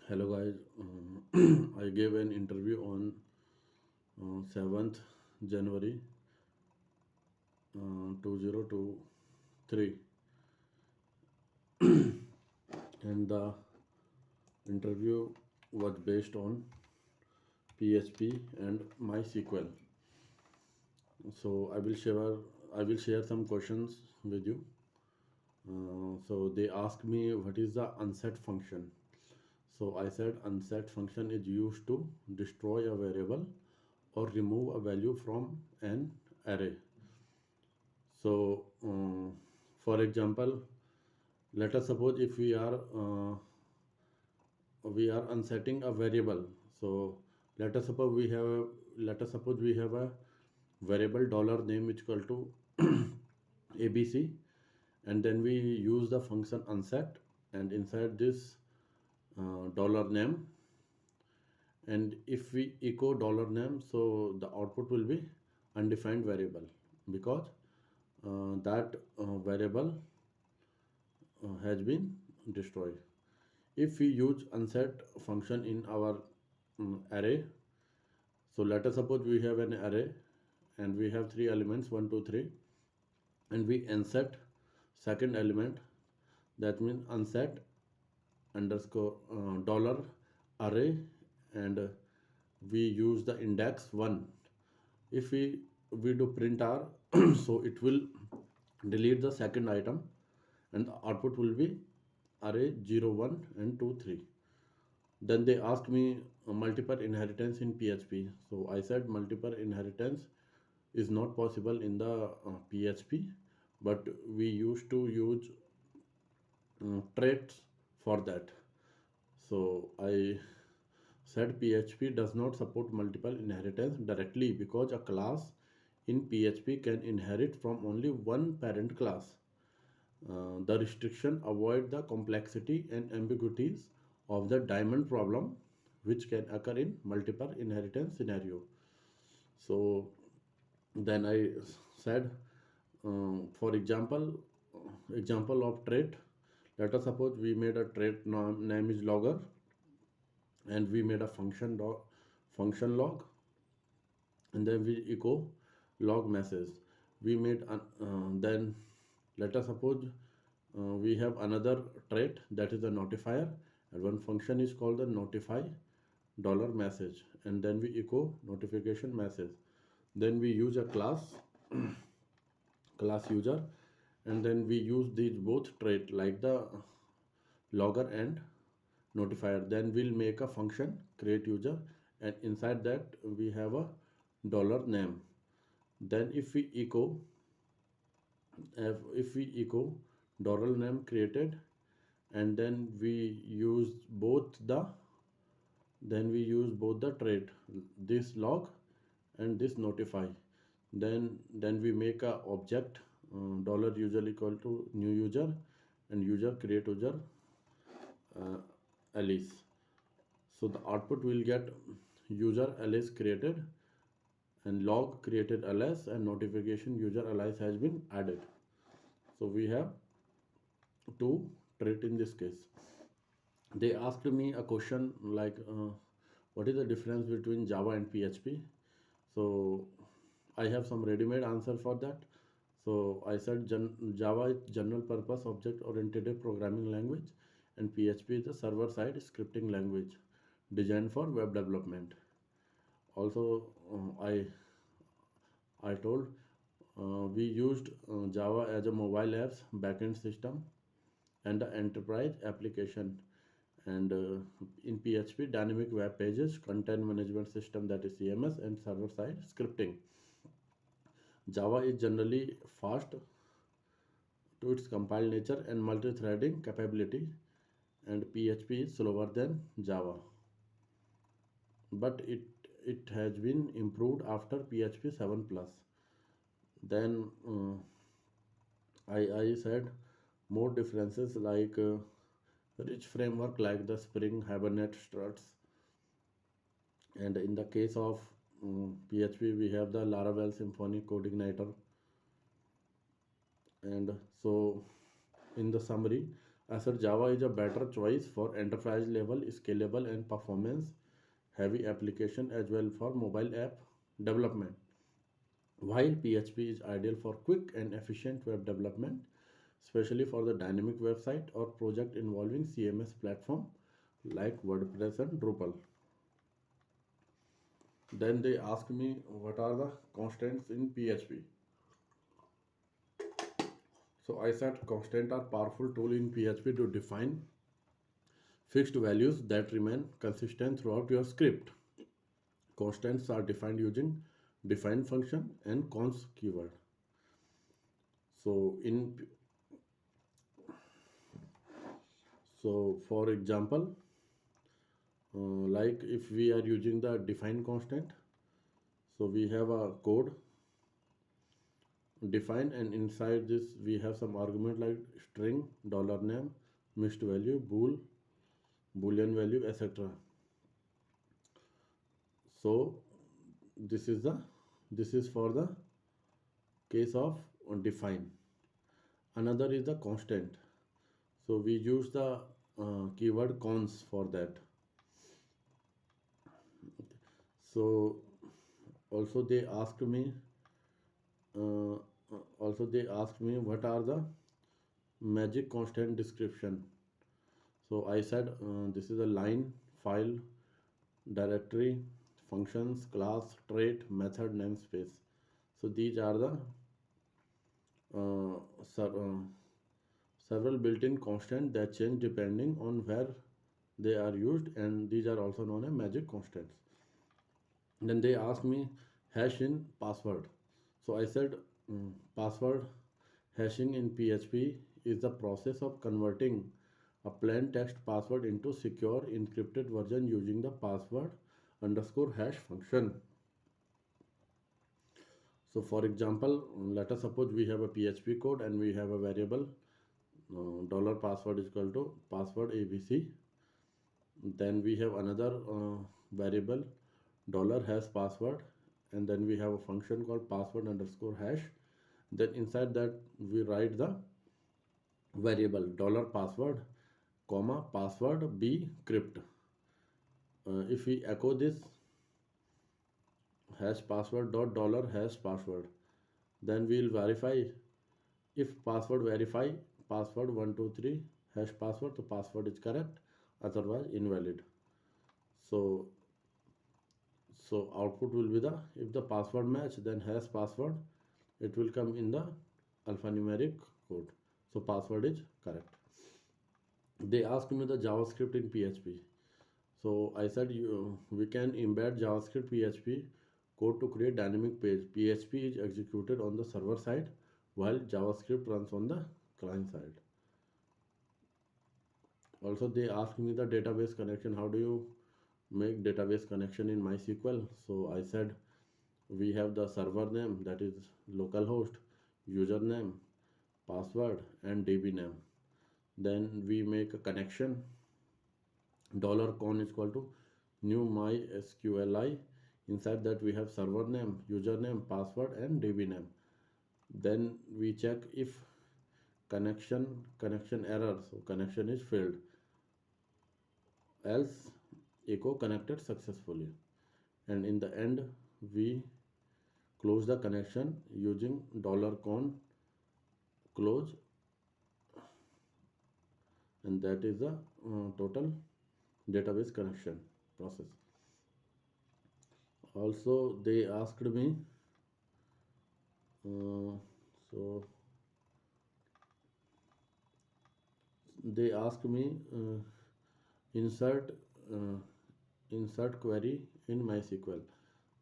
Hello guys, I gave an interview on 7th January 2023, and the interview was based on PHP and MySQL. So I will share some questions with you. So they asked me what is the unset function. So I said unset function is used to destroy a variable or remove a value from an array. So, for example, let us suppose if we are unsetting a variable. So let us suppose we have a variable dollar name is equal to abc, and then we use the function unset, and inside this dollar name, and if we echo dollar name, so the output will be undefined variable, because that variable has been destroyed. If we use unset function in our array, so let us suppose we have an array and we have three elements 1 2 3, and we insert second element, that means unset underscore dollar array, and we use the index 1. If we do print r, so it will delete the second item, and the output will be array 0 1 and 2 3. Then they asked me multiple inheritance in PHP. So I said multiple inheritance is not possible in the PHP, but we used to use traits for that. So I said PHP does not support multiple inheritance directly, because a class in PHP can inherit from only one parent class. The restriction avoid the complexity and ambiguities of the diamond problem, which can occur in multiple inheritance scenario. So then I said, for example of trait. Let us suppose we made a trait name is logger, and we made a function log, and then we echo log message. We made then let us suppose we have another trait, that is a notifier, and one function is called the notify dollar message, and then we echo notification message. Then we use a class user, and then we use these both trait like the logger and notifier. Then we'll make a function create user, and inside that we have a dollar name. Then if we echo dollar name created, and then we use both the trait, this log and this notify. Then we make a object dollar user equal to new user, and user create user uh, alice. So the output will get user alice created, and log created alice, and notification user alice has been added. So we have two trait in this case. They asked me a question like, what is the difference between Java and PHP? So I have some ready-made answer for that. So I said Java is general purpose object oriented programming language, and PHP is the server side scripting language designed for web development. Also, I told we used Java as a mobile apps backend system and the enterprise application, and in PHP dynamic web pages, content management system, that is CMS, and server side scripting. Java is generally fast to its compiled nature and multi-threading capability, and PHP is slower than Java, but it has been improved after PHP 7 plus. Then I said more differences like rich framework like the Spring, Hibernate, Struts, and in the case of PHP we have the Laravel Symfony Code Igniter. And so in the summary, I said Java is a better choice for enterprise level, scalable and performance heavy application as well for mobile app development. While PHP is ideal for quick and efficient web development, especially for the dynamic website or project involving CMS platform like WordPress and Drupal. Then they asked me what are the constants in PHP. So I said constants are powerful tool in PHP to define fixed values that remain consistent throughout your script. Constants are defined using define function and const keyword. So in for example, like if we are using the define constant, so we have a code define and inside this we have some argument like string, dollar name, mixed value, boolean value, etc. So this is the this is for the case of define. Another is the constant. So we use the keyword cons for that. So also they asked me uh, what are the magic constant description. So I said this is a line, file, directory, functions, class, trait, method, namespace. So these are the uh, ser- uh, several built-in constants that change depending on where they are used, and these are also known as magic constants. Then they asked me hash in password. So I said password hashing in PHP is the process of converting a plain text password into secure encrypted version using the password underscore hash function. So for example, let us suppose we have a PHP code and we have a variable dollar password is equal to password ABC. Then we have another variable dollar hash password, and then we have a function called password underscore hash. Then inside that we write the variable dollar password comma password b crypt. If we echo this hash password dot dollar hash password, then we'll verify if password verify password 123 hash password, the password is correct, otherwise invalid. So so output will be the if the password match then hash password, it will come in the alphanumeric code, so password is correct. They asked me the JavaScript in PHP. So I said we can embed JavaScript PHP code to create dynamic page. PHP is executed on the server side while JavaScript runs on the client side. Also they asked me the database connection, how do you make database connection in MySQL. So I said we have the server name, that is localhost, username, password and DB name. Then we make a connection, $con is equal to new MySQLi. Inside that we have server name, username, password and DB name. Then we check if connection error, so connection is failed, else echo connected successfully. And in the end we close the connection using $con close, and that is the total database connection process. Also they asked me uh, so they asked me insert uh, insert query in MySQL.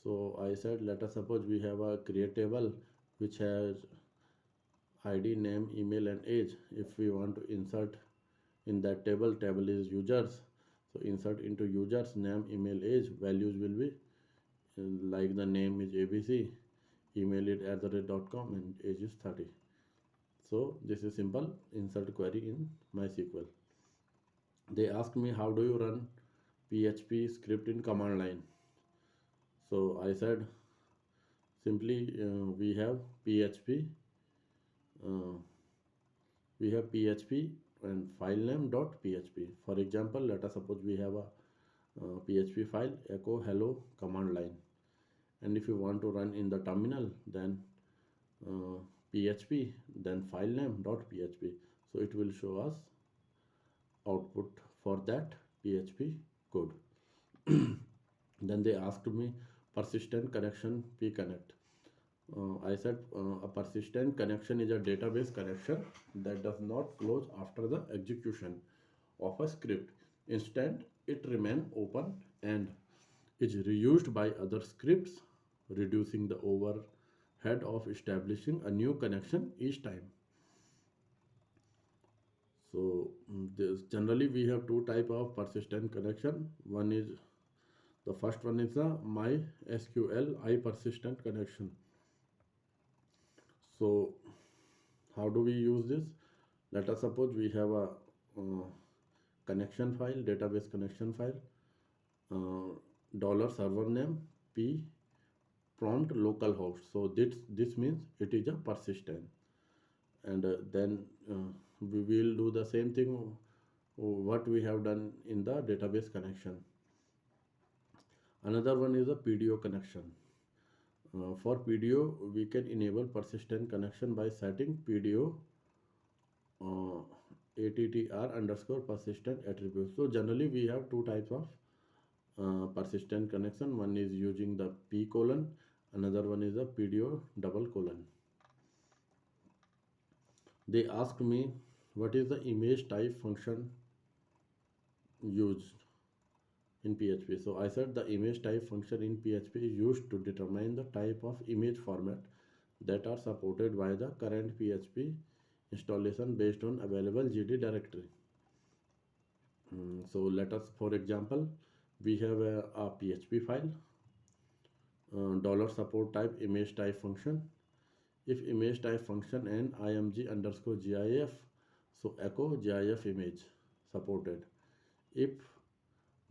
So I said let us suppose we have a create table which has ID, name, email and age. If we want to insert in that table is users, so insert into users name, email, age. Values will be like the name is ABC, email it @com and age is 30. So this is simple insert query in MySQL. They asked me how do you run PHP script in command line. So I said simply uh, we have PHP and file name dot php. For example, let us suppose we have a PHP file echo hello command line, and if you want to run in the terminal, then uh, PHP, then file name dot php. So it will show us output for that PHP code. Then they asked me persistent connection p connect. I said a persistent connection is a database connection that does not close after the execution of a script. Instead, it remains open and is reused by other scripts, reducing the overhead of establishing a new connection each time. So this, generally we have two type of persistent connection. One is the first one is the MySQL I persistent connection. So how do we use this? Let us suppose we have a connection file, database connection file, dollar server name p prompt localhost. So this means it is a persistent, and then we will do the same thing what we have done in the database connection. Another one is a PDO connection. For PDO, we can enable persistent connection by setting PDO uh, attr underscore persistent attribute. So generally we have two types of persistent connection. One is using the p colon, another one is a PDO double colon. They asked me what is the image type function used in PHP. So I said the image type function in PHP is used to determine the type of image format that are supported by the current PHP installation based on available GD directory. So let us, for example, we have a PHP file, dollar support type image type function. If image type function and img underscore gif, so echo gif image supported. If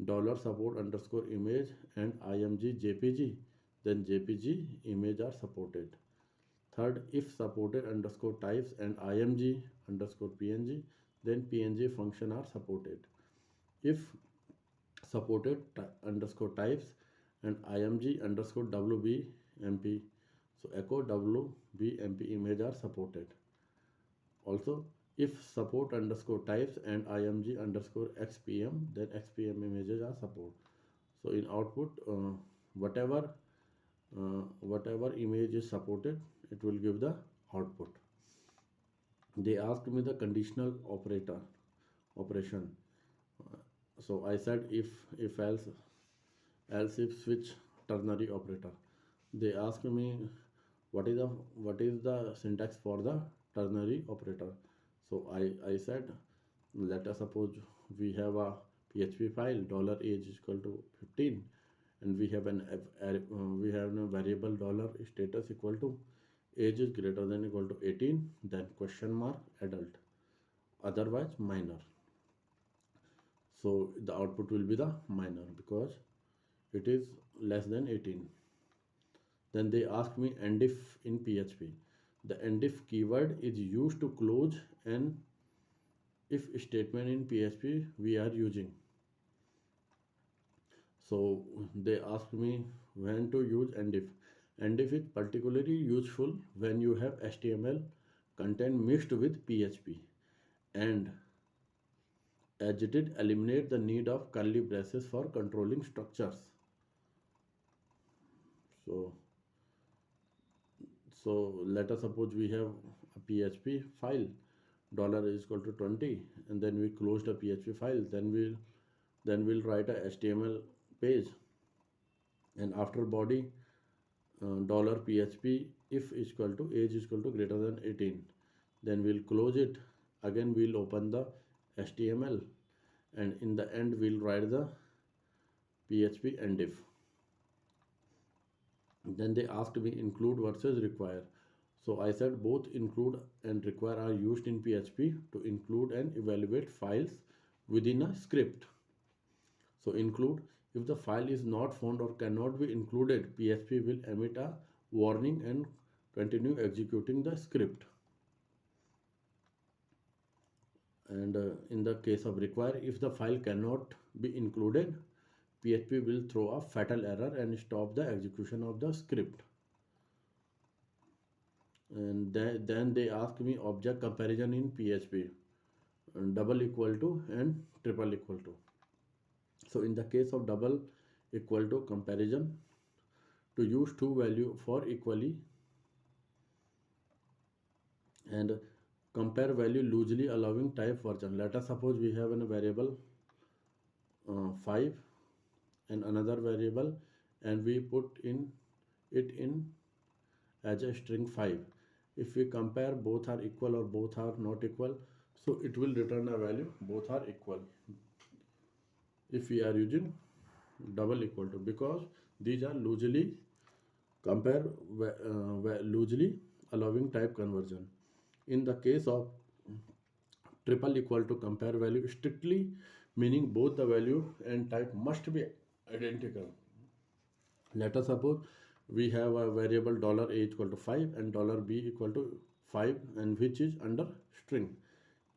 dollar support underscore image and img jpg, then jpg image are supported. Third, if supported underscore types and img underscore png, then png function are supported. If supported underscore types and img underscore wbmp, so echo wbmp image are supported. Also, if support underscore types and img underscore xpm, then xpm images are support. So in output, whatever image is supported, it will give the output. They asked me the conditional operation. So I said if else if switch ternary operator. They asked me what is the syntax for the ternary operator. So I said, let us suppose we have a PHP file dollar age is equal to 15, and we have a variable dollar status equal to age is greater than equal to 18, then question mark adult, otherwise minor. So the output will be the minor because it is less than 18. Then they ask me endif in PHP. The endif keyword is used to close an if statement in PHP we are using. So they asked me when to use endif. Endif is particularly useful when you have HTML content mixed with PHP, and as it eliminate the need of curly braces for controlling structures. So so let us suppose we have a PHP file dollar is equal to 20, and then we close the PHP file, then we'll write a HTML page, and after body dollar PHP if is equal to age is equal to greater than 18, then we'll close it, again we'll open the HTML, and in the end we'll write the PHP endif. Then they asked me include versus require. So I said both include and require are used in PHP to include and evaluate files within a script. So include, if the file is not found or cannot be included, PHP will emit a warning and continue executing the script. And in the case of require, if the file cannot be included, PHP will throw a fatal error and stop the execution of the script. And then they ask me object comparison in PHP, double equal to and triple equal to. So in the case of double equal to comparison, to use two value for equally and compare value loosely allowing type version. Let us suppose we have a variable 5 and another variable, and we put in it in as a string 5. If we compare both are equal or both are not equal, so it will return a value both are equal if we are using double equal to, because these are loosely compare loosely allowing type conversion. In the case of triple equal to compare value strictly, meaning both the value and type must be identical. Let us suppose we have a variable $a equal to 5 and $b equal to 5, and which is under string.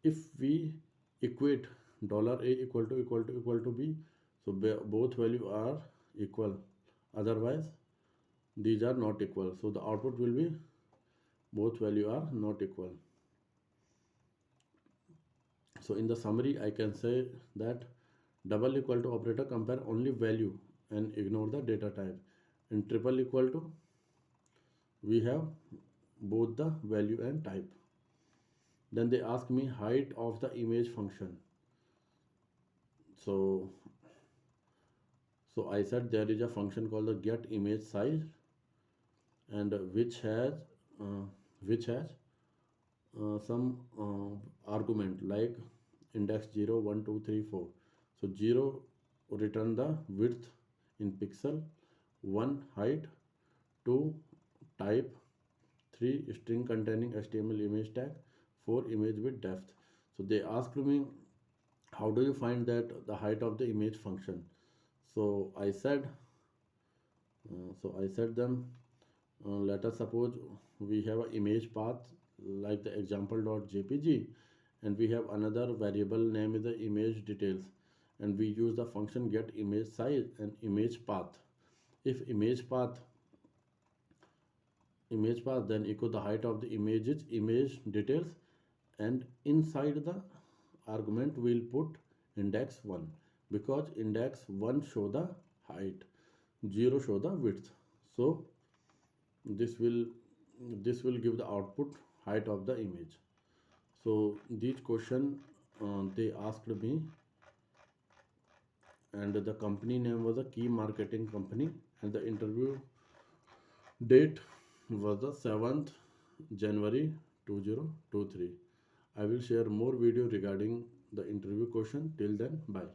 If we equate $a equal to b, so both value are equal, otherwise these are not equal, so the output will be both value are not equal. So in the summary I can say that double equal to operator compare only value and ignore the data type. In triple equal to, we have both the value and type. Then they ask me height of the image function. So I said there is a function called the get image size, and uh, which has some argument like index 0 1 2 3 4. So 0 return the width in pixel, 1 height, 2 type, 3 string containing HTML image tag, 4 image with depth. So they asked me how do you find that the height of the image function. So I said them, let us suppose we have an image path like the example.jpg, and we have another variable name is the image details, and we use the function get image size and image path. If image path then equal the height of the image is image details, and inside the argument we'll put index 1, because index 1 show the height, 0 show the width. So this will give the output height of the image. So these question they asked me, and the company name was a key marketing company, and the interview date was the 7th January 2023. I will share more video regarding the interview question. Till then, bye.